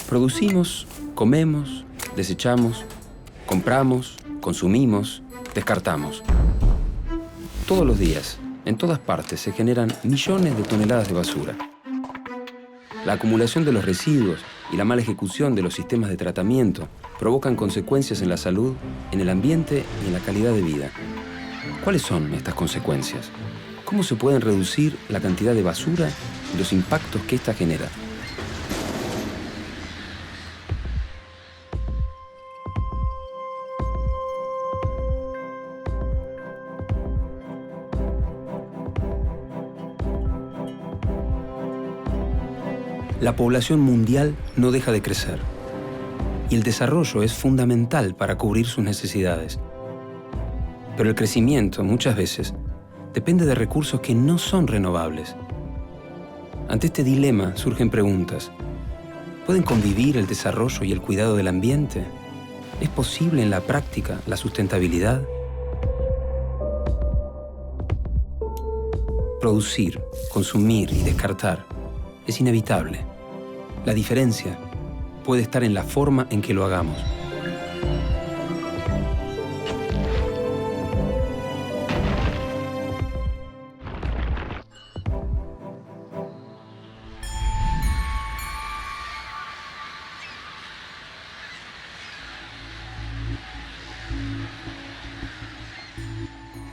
Producimos, comemos, desechamos, compramos, consumimos, descartamos. Todos los días, en todas partes, se generan millones de toneladas de basura. La acumulación de los residuos y la mala ejecución de los sistemas de tratamiento provocan consecuencias en la salud, en el ambiente y en la calidad de vida. ¿Cuáles son estas consecuencias? ¿Cómo se pueden reducir la cantidad de basura y los impactos que ésta genera? La población mundial no deja de crecer y el desarrollo es fundamental para cubrir sus necesidades. Pero el crecimiento, muchas veces, depende de recursos que no son renovables. Ante este dilema surgen preguntas. ¿Pueden convivir el desarrollo y el cuidado del ambiente? ¿Es posible en la práctica la sustentabilidad? Producir, consumir y descartar es inevitable. La diferencia puede estar en la forma en que lo hagamos.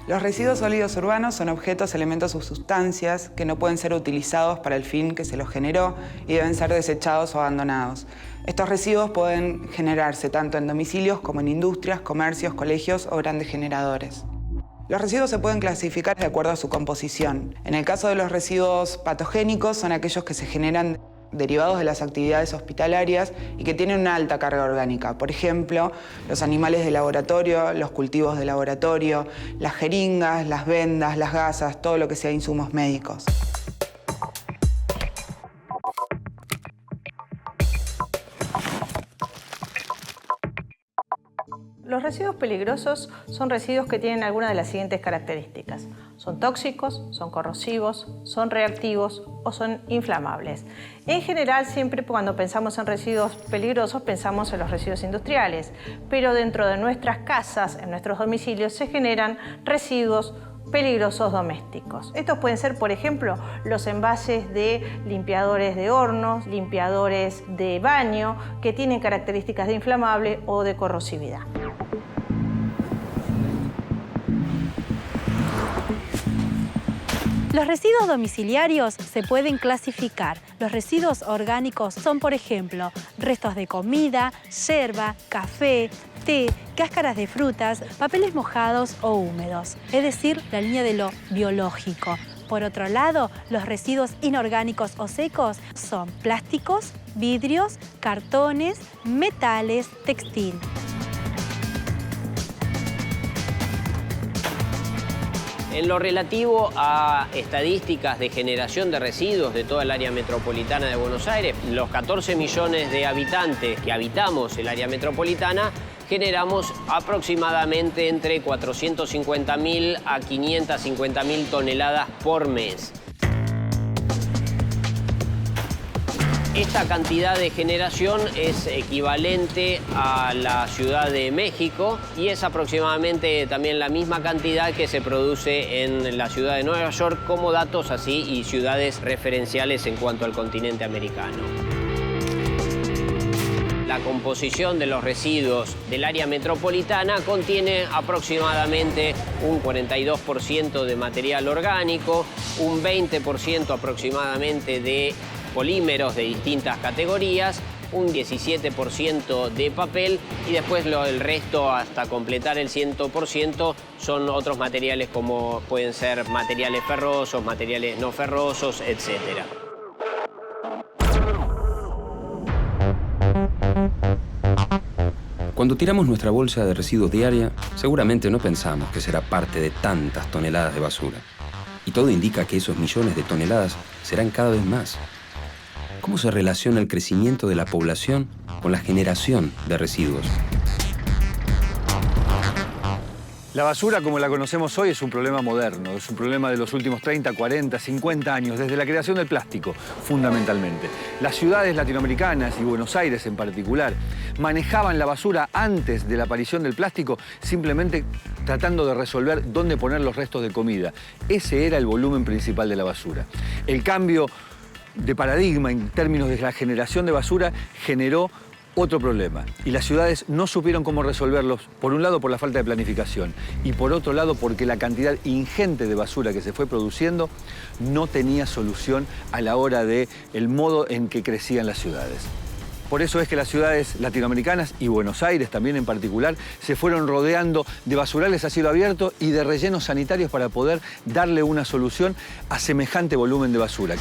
Los residuos sólidos urbanos son objetos, elementos o sustancias que no pueden ser utilizados para el fin que se los generó y deben ser desechados o abandonados. Estos residuos pueden generarse tanto en domicilios como en industrias, comercios, colegios o grandes generadores. Los residuos se pueden clasificar de acuerdo a su composición. En el caso de los residuos patogénicos son aquellos que se generan derivados de las actividades hospitalarias y que tienen una alta carga orgánica. Por ejemplo, los animales de laboratorio, los cultivos de laboratorio, las jeringas, las vendas, las gasas, todo lo que sea insumos médicos. Los residuos peligrosos son residuos que tienen alguna de las siguientes características. Son tóxicos, son corrosivos, son reactivos o son inflamables. En general, siempre cuando pensamos en residuos peligrosos, pensamos en los residuos industriales, pero dentro de nuestras casas, en nuestros domicilios, se generan residuos peligrosos domésticos. Estos pueden ser, por ejemplo, los envases de limpiadores de hornos, limpiadores de baño, que tienen características de inflamable o de corrosividad. Los residuos domiciliarios se pueden clasificar. Los residuos orgánicos son, por ejemplo, restos de comida, yerba, café, té, cáscaras de frutas, papeles mojados o húmedos, es decir, la línea de lo biológico. Por otro lado, los residuos inorgánicos o secos son plásticos, vidrios, cartones, metales, textil. En lo relativo a estadísticas de generación de residuos de toda el área metropolitana de Buenos Aires, los 14 millones de habitantes que habitamos el área metropolitana, generamos aproximadamente entre 450.000 a 550.000 toneladas por mes. Esta cantidad de generación es equivalente a la Ciudad de México y es aproximadamente también la misma cantidad que se produce en la ciudad de Nueva York, como datos así y ciudades referenciales en cuanto al continente americano. La composición de los residuos del área metropolitana contiene aproximadamente un 42% de material orgánico, un 20% aproximadamente de polímeros de distintas categorías, un 17% de papel y después el resto, hasta completar el 100%, son otros materiales como pueden ser materiales ferrosos, materiales no ferrosos, etc. Cuando tiramos nuestra bolsa de residuos diaria, seguramente no pensamos que será parte de tantas toneladas de basura. Y todo indica que esos millones de toneladas serán cada vez más. ¿Cómo se relaciona el crecimiento de la población con la generación de residuos? La basura, como la conocemos hoy, es un problema moderno, es un problema de los últimos 30, 40, 50 años, desde la creación del plástico, fundamentalmente. Las ciudades latinoamericanas, y Buenos Aires en particular, manejaban la basura antes de la aparición del plástico, simplemente tratando de resolver dónde poner los restos de comida. Ese era el volumen principal de la basura. El cambio de paradigma en términos de la generación de basura generó otro problema. Y las ciudades no supieron cómo resolverlos, por un lado por la falta de planificación y por otro lado porque la cantidad ingente de basura que se fue produciendo no tenía solución a la hora del modo en que crecían las ciudades. Por eso es que las ciudades latinoamericanas y Buenos Aires también en particular se fueron rodeando de basurales a cielo abierto y de rellenos sanitarios para poder darle una solución a semejante volumen de basura.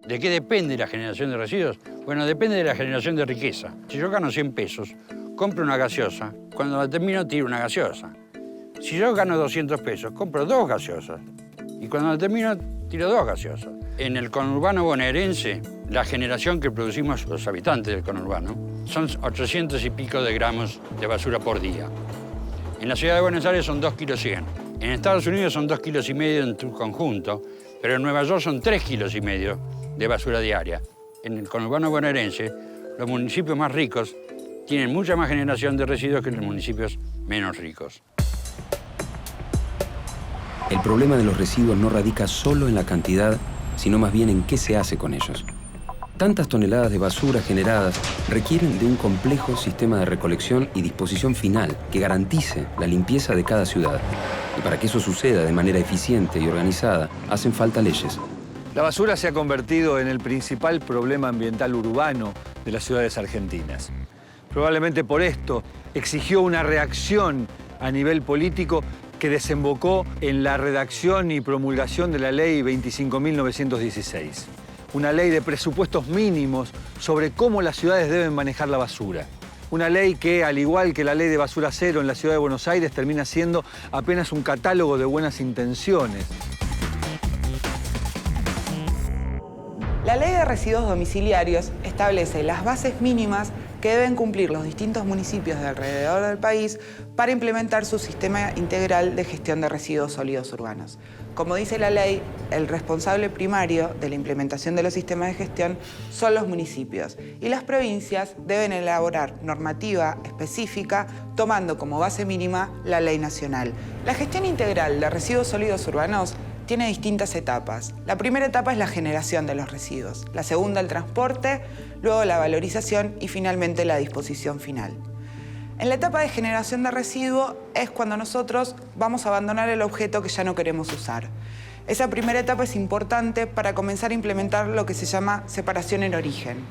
¿De qué depende la generación de residuos? Bueno, depende de la generación de riqueza. Si yo gano 100 pesos, compro una gaseosa, cuando la termino tiro una gaseosa. Si yo gano 200 pesos, compro 2 gaseosas. Y cuando la termino, tiro 2 gaseosas. En el conurbano bonaerense, la generación que producimos los habitantes del conurbano son 800 y pico de gramos de basura por día. En la ciudad de Buenos Aires son 2,1 kilos. En Estados Unidos son 2,5 kilos en su conjunto, pero en Nueva York son 3,5 kilos de basura diaria. En el conurbano bonaerense, los municipios más ricos tienen mucha más generación de residuos que los municipios menos ricos. El problema de los residuos no radica solo en la cantidad, sino más bien en qué se hace con ellos. Tantas toneladas de basura generadas requieren de un complejo sistema de recolección y disposición final que garantice la limpieza de cada ciudad. Y para que eso suceda de manera eficiente y organizada, hacen falta leyes. La basura se ha convertido en el principal problema ambiental urbano de las ciudades argentinas. Probablemente por esto exigió una reacción a nivel político que desembocó en la redacción y promulgación de la Ley 25.916. Una ley de presupuestos mínimos sobre cómo las ciudades deben manejar la basura. Una ley que, al igual que la ley de basura cero en la ciudad de Buenos Aires, termina siendo apenas un catálogo de buenas intenciones. La Ley de Residuos Domiciliarios establece las bases mínimas que deben cumplir los distintos municipios de alrededor del país para implementar su sistema integral de gestión de residuos sólidos urbanos. Como dice la ley, el responsable primario de la implementación de los sistemas de gestión son los municipios y las provincias deben elaborar normativa específica tomando como base mínima la ley nacional. La gestión integral de residuos sólidos urbanos tiene distintas etapas. La primera etapa es la generación de los residuos, la segunda el transporte, luego la valorización y finalmente la disposición final. En la etapa de generación de residuos es cuando nosotros vamos a abandonar el objeto que ya no queremos usar. Esa primera etapa es importante para comenzar a implementar lo que se llama separación en origen.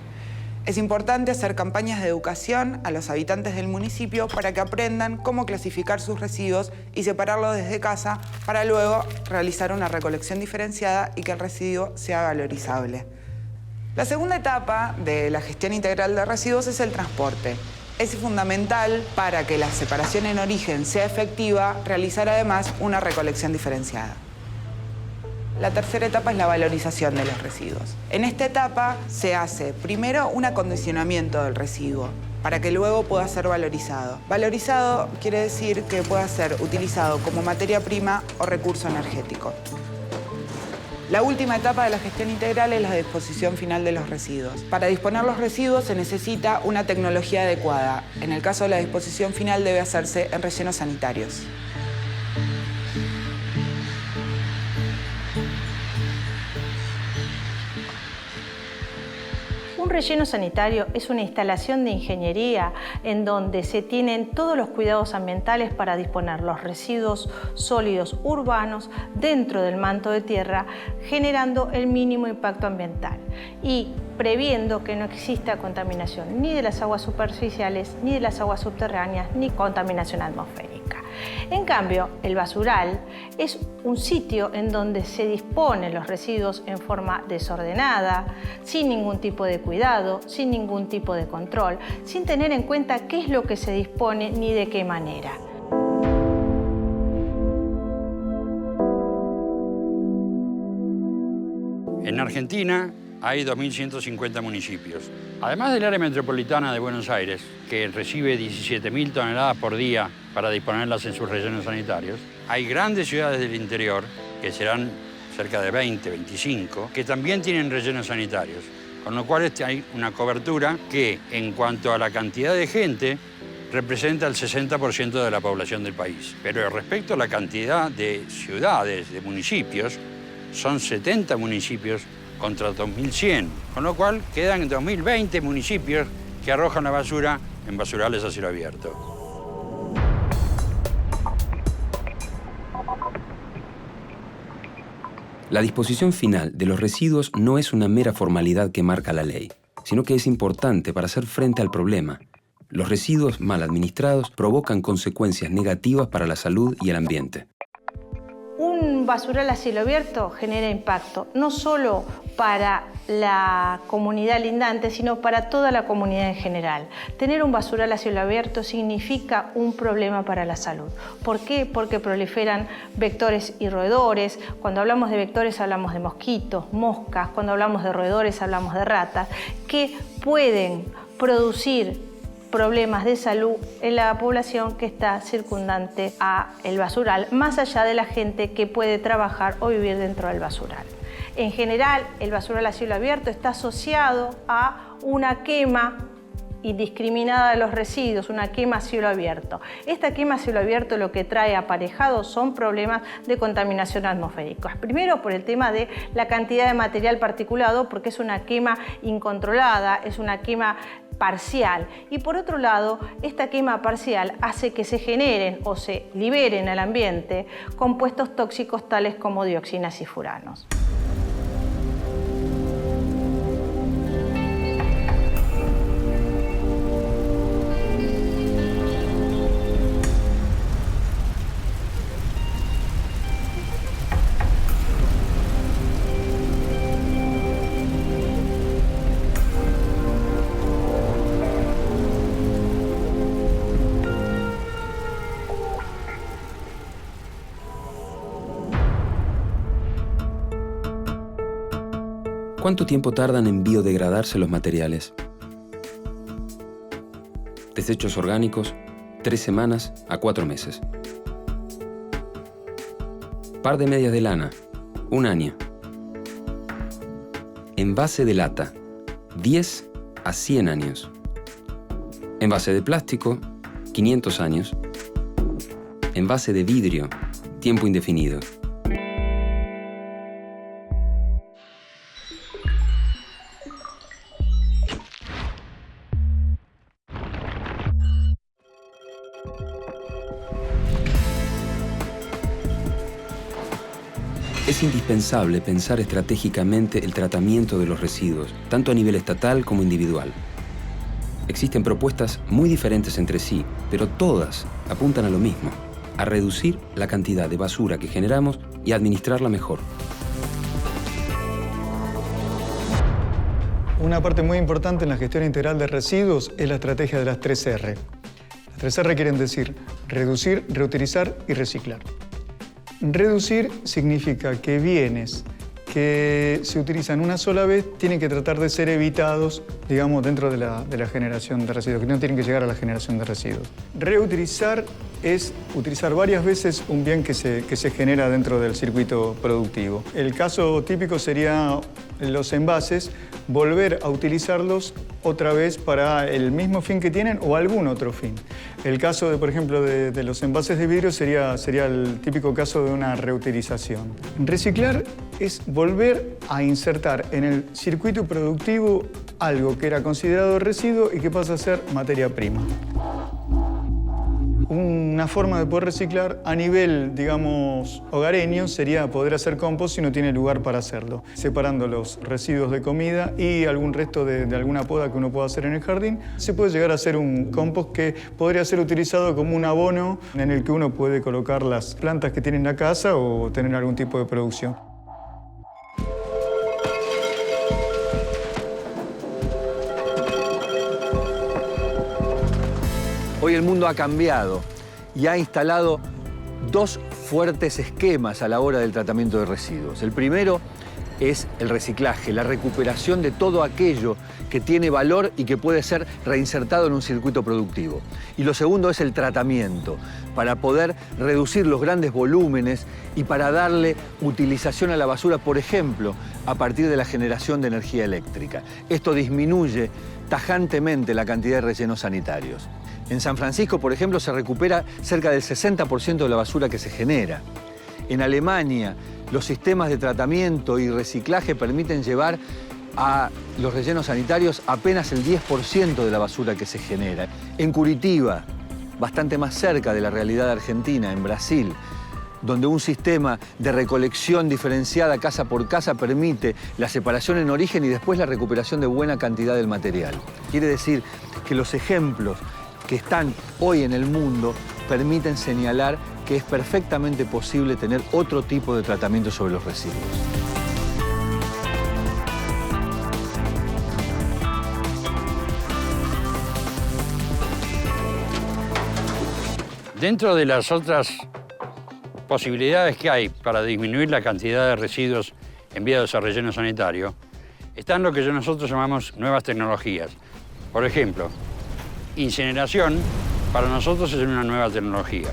Es importante hacer campañas de educación a los habitantes del municipio para que aprendan cómo clasificar sus residuos y separarlos desde casa para luego realizar una recolección diferenciada y que el residuo sea valorizable. La segunda etapa de la gestión integral de residuos es el transporte. Es fundamental para que la separación en origen sea efectiva realizar además una recolección diferenciada. La tercera etapa es la valorización de los residuos. En esta etapa se hace primero un acondicionamiento del residuo para que luego pueda ser valorizado. Valorizado quiere decir que pueda ser utilizado como materia prima o recurso energético. La última etapa de la gestión integral es la disposición final de los residuos. Para disponer los residuos se necesita una tecnología adecuada. En el caso de la disposición final debe hacerse en rellenos sanitarios. Un relleno sanitario es una instalación de ingeniería en donde se tienen todos los cuidados ambientales para disponer los residuos sólidos urbanos dentro del manto de tierra, generando el mínimo impacto ambiental y previendo que no exista contaminación ni de las aguas superficiales, ni de las aguas subterráneas, ni contaminación atmosférica. En cambio, el basural es un sitio en donde se disponen los residuos en forma desordenada, sin ningún tipo de cuidado, sin ningún tipo de control, sin tener en cuenta qué es lo que se dispone ni de qué manera. En Argentina hay 2.150 municipios. Además del área metropolitana de Buenos Aires, que recibe 17.000 toneladas por día para disponerlas en sus rellenos sanitarios, hay grandes ciudades del interior, que serán cerca de 20, 25, que también tienen rellenos sanitarios. Con lo cual hay una cobertura que, en cuanto a la cantidad de gente, representa el 60% de la población del país. Pero respecto a la cantidad de ciudades, de municipios, son 70 municipios contra 2.100, con lo cual quedan 2.020 municipios que arrojan la basura en basurales a cielo abierto. La disposición final de los residuos no es una mera formalidad que marca la ley, sino que es importante para hacer frente al problema. Los residuos mal administrados provocan consecuencias negativas para la salud y el ambiente. Un basural a cielo abierto genera impacto, no solo para la comunidad lindante, sino para toda la comunidad en general. Tener un basural a cielo abierto significa un problema para la salud. ¿Por qué? Porque proliferan vectores y roedores. Cuando hablamos de vectores hablamos de mosquitos, moscas. Cuando hablamos de roedores hablamos de ratas, que pueden producir problemas de salud en la población que está circundante a el basural, más allá de la gente que puede trabajar o vivir dentro del basural. En general, el basural a cielo abierto está asociado a una quema indiscriminada de los residuos, una quema a cielo abierto. Esta quema a cielo abierto lo que trae aparejado son problemas de contaminación atmosférica. Primero por el tema de la cantidad de material particulado, porque es una quema incontrolada, es una quema parcial. Y por otro lado, esta quema parcial hace que se generen o se liberen al ambiente compuestos tóxicos tales como dioxinas y furanos. ¿Cuánto tiempo tardan en biodegradarse los materiales? Desechos orgánicos, 3 semanas a 4 meses. Par de medias de lana, 1 año. Envase de lata, 10 a 100 años. Envase de plástico, 500 años. Envase de vidrio, tiempo indefinido. Es indispensable pensar estratégicamente el tratamiento de los residuos, tanto a nivel estatal como individual. Existen propuestas muy diferentes entre sí, pero todas apuntan a lo mismo, a reducir la cantidad de basura que generamos y administrarla mejor. Una parte muy importante en la gestión integral de residuos es la estrategia de las 3R. Las 3R quieren decir reducir, reutilizar y reciclar. Reducir significa que bienes que se utilizan una sola vez tienen que tratar de ser evitados, digamos, dentro de la generación de residuos, que no tienen que llegar a la generación de residuos. Reutilizar es utilizar varias veces un bien que se genera dentro del circuito productivo. El caso típico sería los envases, volver a utilizarlos otra vez para el mismo fin que tienen o algún otro fin. El caso, por ejemplo, de los envases de vidrio sería el típico caso de una reutilización. Reciclar es volver a insertar en el circuito productivo algo que era considerado residuo y que pasa a ser materia prima. Una forma de poder reciclar a nivel, digamos, hogareño sería poder hacer compost si no tiene lugar para hacerlo, separando los residuos de comida y algún resto de alguna poda que uno pueda hacer en el jardín. Se puede llegar a hacer un compost que podría ser utilizado como un abono en el que uno puede colocar las plantas que tiene en la casa o tener algún tipo de producción. Hoy el mundo ha cambiado y ha instalado 2 fuertes esquemas a la hora del tratamiento de residuos. El primero es el reciclaje, la recuperación de todo aquello que tiene valor y que puede ser reinsertado en un circuito productivo. Y lo segundo es el tratamiento, para poder reducir los grandes volúmenes y para darle utilización a la basura, por ejemplo, a partir de la generación de energía eléctrica. Esto disminuye tajantemente la cantidad de rellenos sanitarios. En San Francisco, por ejemplo, se recupera cerca del 60% de la basura que se genera. En Alemania, los sistemas de tratamiento y reciclaje permiten llevar a los rellenos sanitarios apenas el 10% de la basura que se genera. En Curitiba, bastante más cerca de la realidad argentina, en Brasil, donde un sistema de recolección diferenciada casa por casa permite la separación en origen y después la recuperación de buena cantidad del material. Quiere decir que los ejemplos que están hoy en el mundo permiten señalar que es perfectamente posible tener otro tipo de tratamiento sobre los residuos. Dentro de las otras posibilidades que hay para disminuir la cantidad de residuos enviados a relleno sanitario, están lo que nosotros llamamos nuevas tecnologías. Por ejemplo, incineración para nosotros es una nueva tecnología.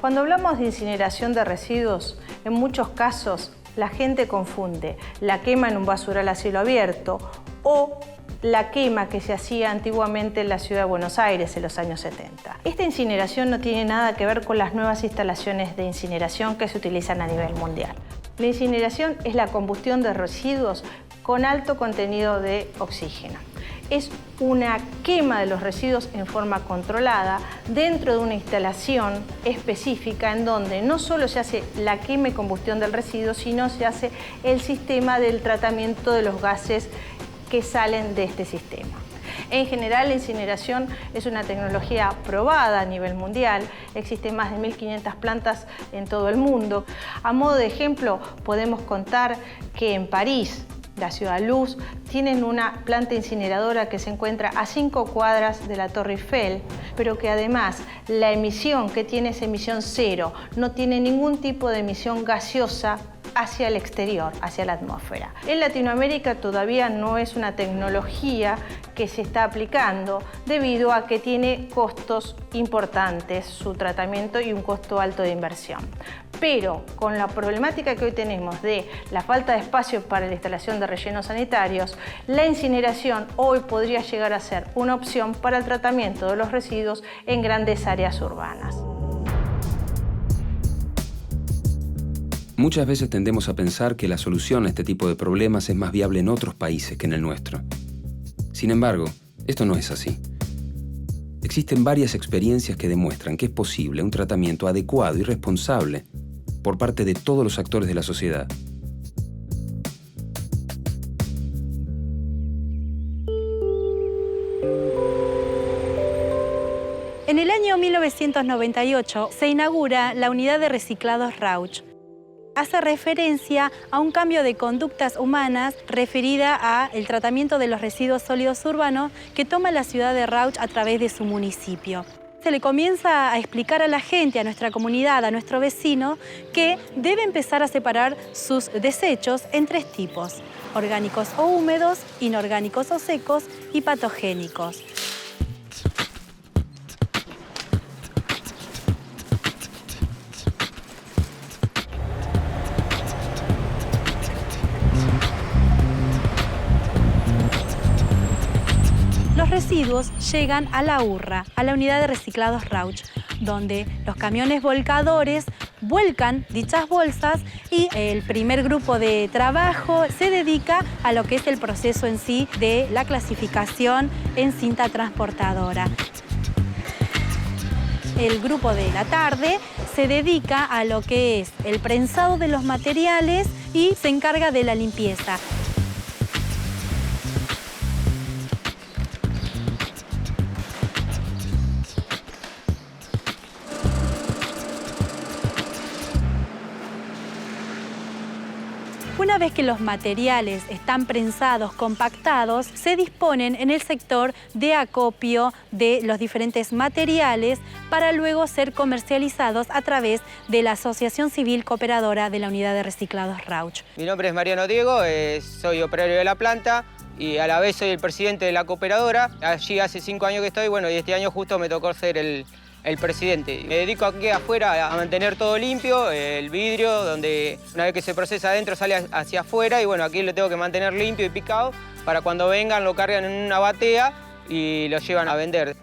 Cuando hablamos de incineración de residuos, en muchos casos la gente confunde la quema en un basural a cielo abierto o la quema que se hacía antiguamente en la ciudad de Buenos Aires en los años 70. Esta incineración no tiene nada que ver con las nuevas instalaciones de incineración que se utilizan a nivel mundial. La incineración es la combustión de residuos con alto contenido de oxígeno. Es una quema de los residuos en forma controlada dentro de una instalación específica en donde no solo se hace la quema y combustión del residuo, sino se hace el sistema del tratamiento de los gases que salen de este sistema. En general, la incineración es una tecnología probada a nivel mundial. Existen más de 1.500 plantas en todo el mundo. A modo de ejemplo, podemos contar que en París, la Ciudad Luz, tienen una planta incineradora que se encuentra a 5 cuadras de la Torre Eiffel, pero que además la emisión que tiene es emisión cero, no tiene ningún tipo de emisión gaseosa hacia el exterior, hacia la atmósfera. En Latinoamérica todavía no es una tecnología que se está aplicando debido a que tiene costos importantes su tratamiento y un costo alto de inversión. Pero con la problemática que hoy tenemos de la falta de espacio para la instalación de rellenos sanitarios, la incineración hoy podría llegar a ser una opción para el tratamiento de los residuos en grandes áreas urbanas. Muchas veces tendemos a pensar que la solución a este tipo de problemas es más viable en otros países que en el nuestro. Sin embargo, esto no es así. Existen varias experiencias que demuestran que es posible un tratamiento adecuado y responsable por parte de todos los actores de la sociedad. En el año 1998 se inaugura la unidad de reciclados Rauch. Hace referencia a un cambio de conductas humanas referida al tratamiento de los residuos sólidos urbanos que toma la ciudad de Rauch a través de su municipio. Se le comienza a explicar a la gente, a nuestra comunidad, a nuestro vecino, que debe empezar a separar sus desechos en 3 tipos: orgánicos o húmedos, inorgánicos o secos y patogénicos. Los residuos llegan a la URRA, a la unidad de reciclados Rauch, donde los camiones volcadores vuelcan dichas bolsas y el primer grupo de trabajo se dedica a lo que es el proceso en sí de la clasificación en cinta transportadora. El grupo de la tarde se dedica a lo que es el prensado de los materiales y se encarga de la limpieza. Una Una vez que los materiales están prensados, compactados, se disponen en el sector de acopio de los diferentes materiales para luego ser comercializados a través de la Asociación Civil Cooperadora de la Unidad de Reciclados Rauch. Mi nombre es Mariano Diego, soy operario de la planta y a la vez soy el presidente de la cooperadora. Allí hace 5 años que estoy, bueno, y este año justo me tocó ser el presidente. Me dedico aquí afuera a mantener todo limpio, el vidrio, donde una vez que se procesa adentro sale hacia afuera y bueno, aquí lo tengo que mantener limpio y picado para cuando vengan lo cargan en una batea y lo llevan a vender.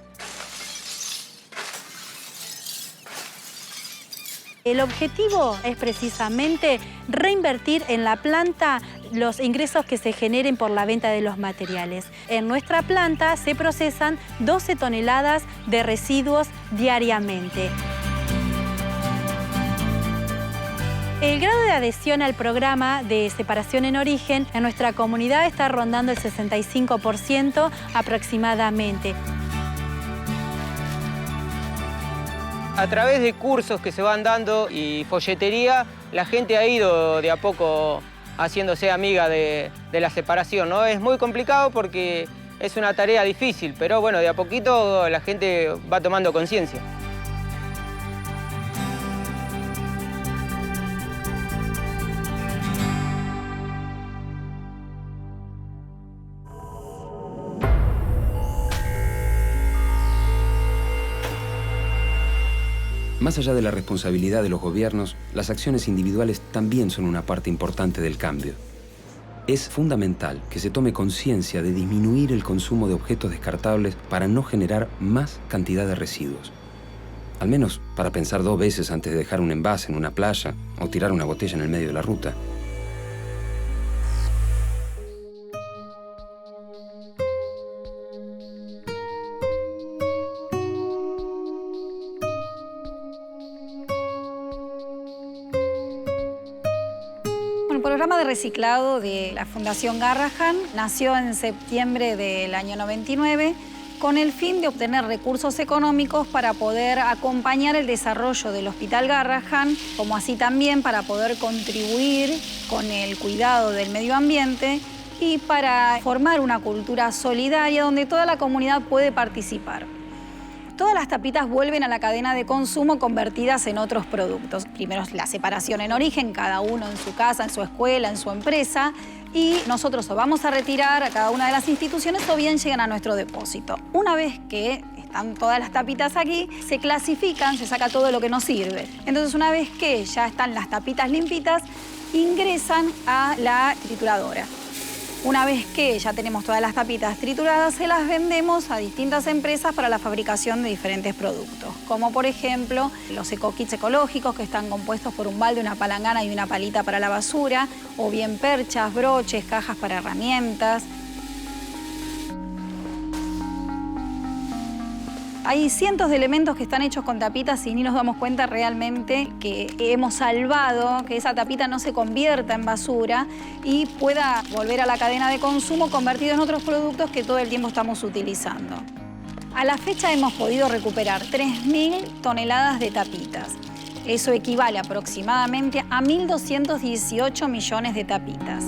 El objetivo es precisamente reinvertir en la planta los ingresos que se generen por la venta de los materiales. En nuestra planta se procesan 12 toneladas de residuos diariamente. El grado de adhesión al programa de separación en origen en nuestra comunidad está rondando el 65% aproximadamente. A través de cursos que se van dando y folletería, la gente ha ido de a poco haciéndose amiga de la separación, ¿no? Es muy complicado porque es una tarea difícil, pero bueno, de a poquito la gente va tomando conciencia. Más allá de la responsabilidad de los gobiernos, las acciones individuales también son una parte importante del cambio. Es fundamental que se tome conciencia de disminuir el consumo de objetos descartables para no generar más cantidad de residuos. Al menos para pensar 2 veces antes de dejar un envase en una playa o tirar una botella en el medio de la ruta. El programa de reciclado de la Fundación Garrahan nació en septiembre del año 99 con el fin de obtener recursos económicos para poder acompañar el desarrollo del Hospital Garrahan, como así también para poder contribuir con el cuidado del medio ambiente y para formar una cultura solidaria donde toda la comunidad puede participar. Todas las tapitas vuelven a la cadena de consumo convertidas en otros productos. Primero la separación en origen, cada uno en su casa, en su escuela, en su empresa, y nosotros o vamos a retirar a cada una de las instituciones o bien llegan a nuestro depósito. Una vez que están todas las tapitas aquí, se clasifican, se saca todo lo que nos sirve. Entonces, una vez que ya están las tapitas limpitas, ingresan a la trituradora. Una vez que ya tenemos todas las tapitas trituradas, se las vendemos a distintas empresas para la fabricación de diferentes productos, como por ejemplo los eco-kits ecológicos que están compuestos por un balde, una palangana y una palita para la basura, o bien perchas, broches, cajas para herramientas. Hay cientos de elementos que están hechos con tapitas y ni nos damos cuenta realmente que hemos salvado que esa tapita no se convierta en basura y pueda volver a la cadena de consumo convertido en otros productos que todo el tiempo estamos utilizando. A la fecha hemos podido recuperar 3.000 toneladas de tapitas. Eso equivale aproximadamente a 1.218 millones de tapitas.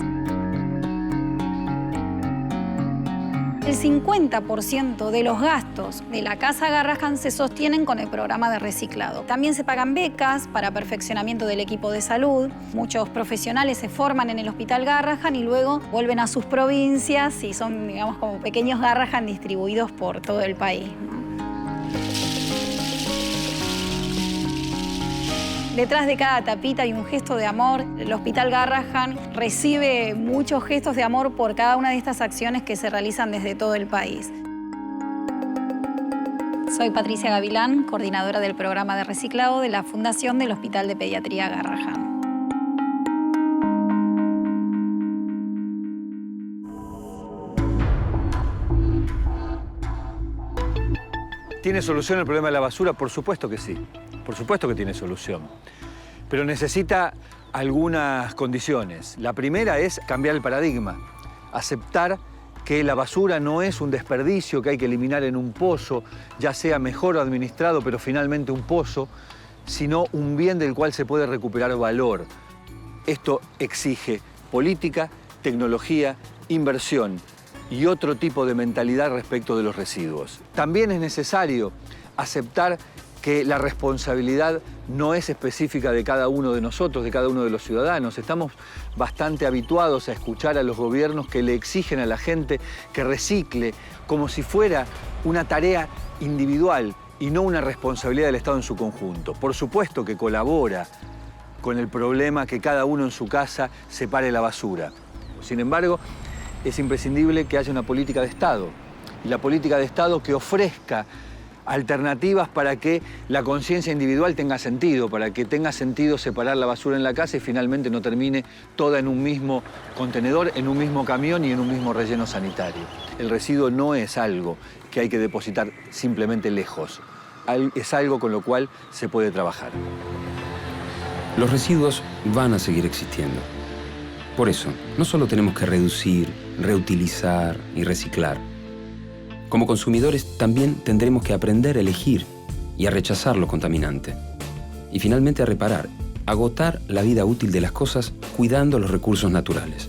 El 50% de los gastos de la Casa Garrahan se sostienen con el programa de reciclado. También se pagan becas para perfeccionamiento del equipo de salud. Muchos profesionales se forman en el Hospital Garrahan y luego vuelven a sus provincias y son, digamos, como pequeños Garrahan distribuidos por todo el país, ¿no? Detrás de cada tapita hay un gesto de amor. El Hospital Garrahan recibe muchos gestos de amor por cada una de estas acciones que se realizan desde todo el país. Soy Patricia Gavilán, coordinadora del programa de reciclado de la Fundación del Hospital de Pediatría Garrahan. ¿Tiene solución el problema de la basura? Por supuesto que sí. Por supuesto que tiene solución. Pero necesita algunas condiciones. La primera es cambiar el paradigma. Aceptar que la basura no es un desperdicio que hay que eliminar en un pozo, ya sea mejor administrado, pero finalmente un pozo, sino un bien del cual se puede recuperar valor. Esto exige política, tecnología, inversión y otro tipo de mentalidad respecto de los residuos. También es necesario aceptar que la responsabilidad no es específica de cada uno de nosotros, de cada uno de los ciudadanos. Estamos bastante habituados a escuchar a los gobiernos que le exigen a la gente que recicle como si fuera una tarea individual y no una responsabilidad del Estado en su conjunto. Por supuesto que colabora con el problema que cada uno en su casa separe la basura. Sin embargo, es imprescindible que haya una política de Estado, y la política de Estado que ofrezca alternativas para que la conciencia individual tenga sentido, para que tenga sentido separar la basura en la casa y finalmente no termine toda en un mismo contenedor, en un mismo camión y en un mismo relleno sanitario. El residuo no es algo que hay que depositar simplemente lejos, es algo con lo cual se puede trabajar. Los residuos van a seguir existiendo. Por eso, no solo tenemos que reducir, reutilizar y reciclar. Como consumidores también tendremos que aprender a elegir y a rechazar lo contaminante. Y finalmente a reparar, agotar la vida útil de las cosas cuidando los recursos naturales.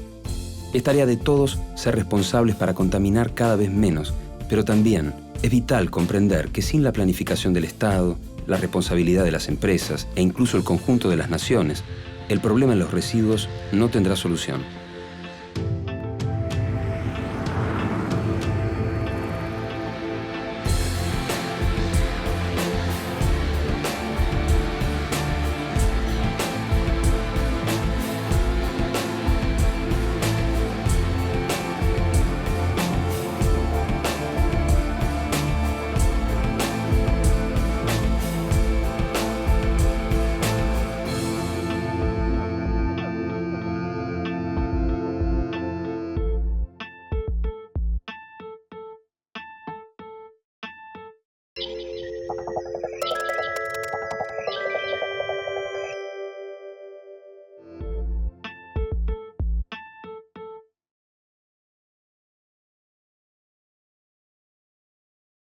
Es tarea de todos ser responsables para contaminar cada vez menos, pero también es vital comprender que sin la planificación del Estado, la responsabilidad de las empresas e incluso el conjunto de las naciones, el problema en los residuos no tendrá solución.